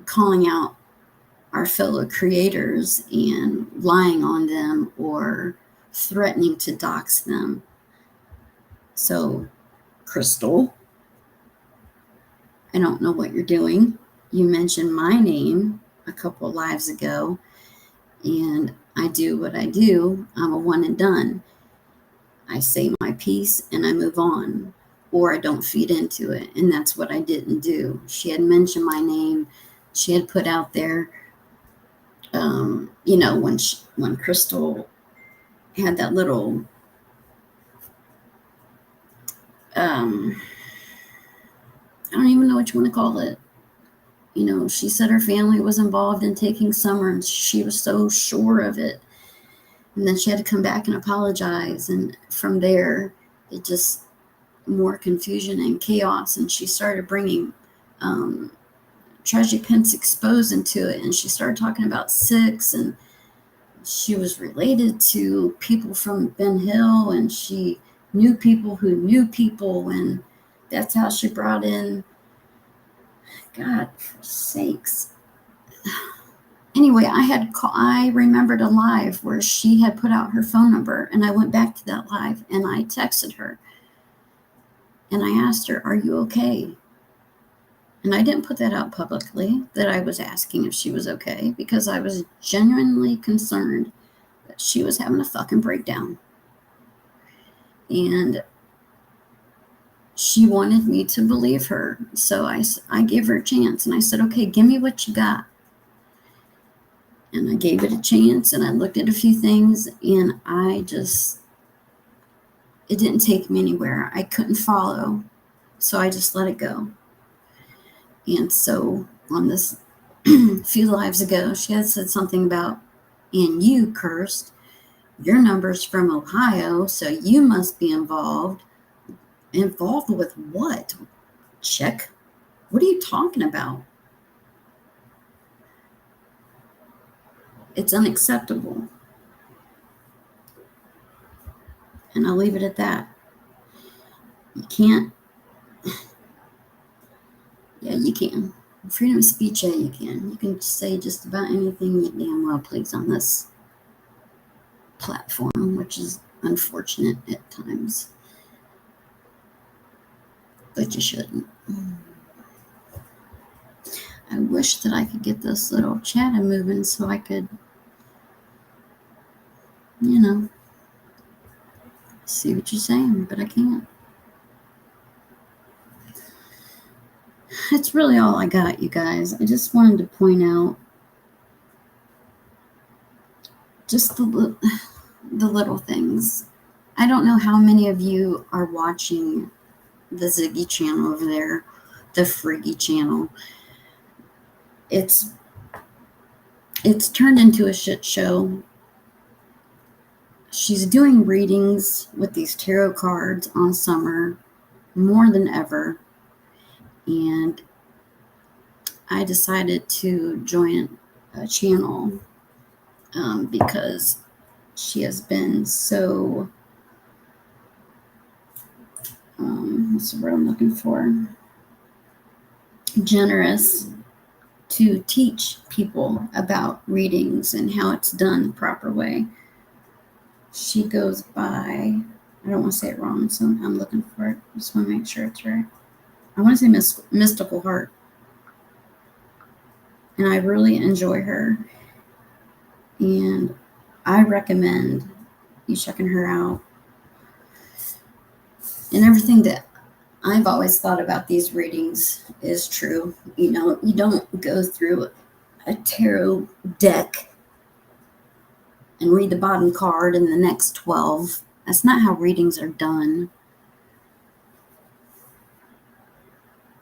Speaker 3: calling out our fellow creators and lying on them or threatening to dox them. So, Crystal, I don't know what you're doing. You mentioned my name a couple lives ago, and I do what I do. I'm a one and done. I say my piece and I move on, or I don't feed into it. And that's what I didn't do. She had mentioned my name. She had put out there, you know, when Crystal had that little, I don't even know what you want to call it. you know, she said her family was involved in taking Summer, and she was so sure of it. And then she had to come back and apologize. And from there, it just more confusion and chaos. And she started bringing Tragic Pence Exposed into it. And she started talking about Six, and she was related to people from Ben Hill, and she knew people who knew people. And that's how she brought in, God, for sakes. Anyway, I remembered a live where she had put out her phone number, and I went back to that live and I texted her and I asked her, "Are you okay?" And I didn't put that out publicly, that I was asking if she was okay, because I was genuinely concerned that she was having a fucking breakdown. And she wanted me to believe her. So I gave her a chance, and I said, "Okay, give me what you got." And I gave it a chance, and I looked at a few things, and it didn't take me anywhere. I couldn't follow, so I just let it go. And so on this few lives ago, she had said something about, "And you cursed, your number's from Ohio, so you must be involved." Involved with what? Check. What are you talking about? It's unacceptable. And I'll leave it at that. You can't. Yeah, you can. Freedom of speech, yeah, you can. You can say just about anything you damn well please on this platform, which is unfortunate at times. But you shouldn't. I wish that I could get this little chatter moving so I could, you know, see what you're saying, but I can't. That's really all I got, you guys. I just wanted to point out just the little things. I don't know how many of you are watching the Ziggy channel over there, the Friggy channel. It's turned into a shit show. She's doing readings with these tarot cards on Summer more than ever. And I decided to join a channel because she has been so, what's the word I'm looking for? Generous to teach people about readings and how it's done the proper way. She goes by, I don't want to say it wrong, so I'm looking for it. I just want to make sure it's right. I want to say Mystical Heart. And I really enjoy her. And I recommend you checking her out. And everything that I've always thought about these readings is true. You know, you don't go through a tarot deck and read the bottom card and the next 12. That's not how readings are done.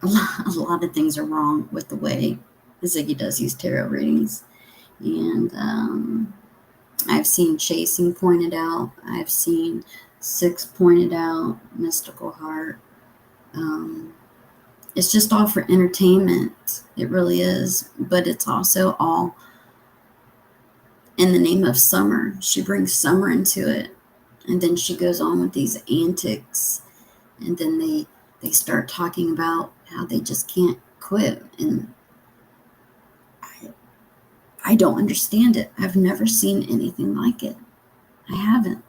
Speaker 3: A lot of things are wrong with the way Ziggy does these tarot readings. And I've seen Chasing pointed out. I've seen Six pointed out. Mystical Heart. It's just all for entertainment. It really is. But it's also all in the name of Summer. She brings Summer into it. And then she goes on with these antics. And then they start talking about how they just can't quit. And I don't understand it. I've never seen anything like it. I haven't.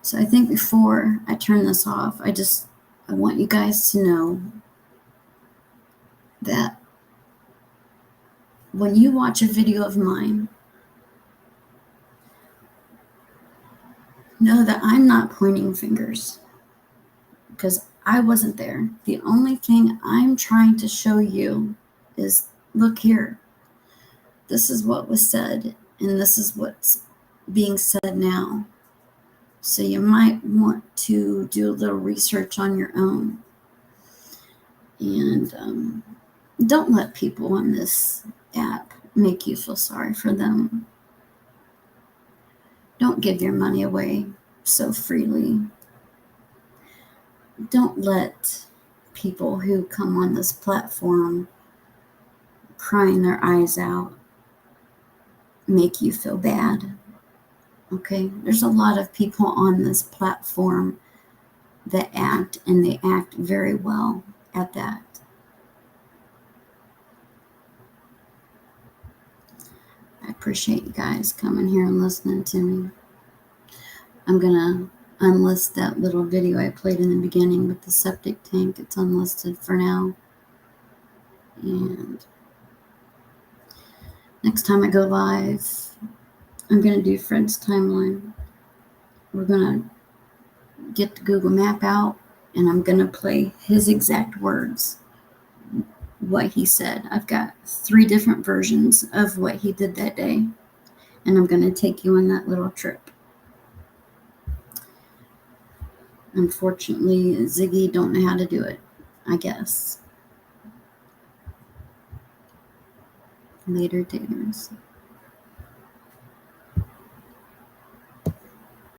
Speaker 3: So I think before I turn this off, I want you guys to know that when you watch a video of mine, know that I'm not pointing fingers because I wasn't there. The only thing I'm trying to show you is, look here. This is what was said, and this is what's being said now. So you might want to do a little research on your own. And don't let people on this app make you feel sorry for them. Don't give your money away so freely. Don't let people who come on this platform crying their eyes out make you feel bad. Okay? There's a lot of people on this platform that act, and they act very well at that. I appreciate you guys coming here and listening to me. I'm going to unlist that little video I played in the beginning with the septic tank. It's unlisted for now. And next time I go live, I'm going to do Fred's timeline. We're going to get the Google map out, and I'm going to play his exact words, what he said. I've got 3 different versions of what he did that day, and I'm going to take you on that little trip. Unfortunately, Ziggy don't know how to do it, I guess. Later, daters.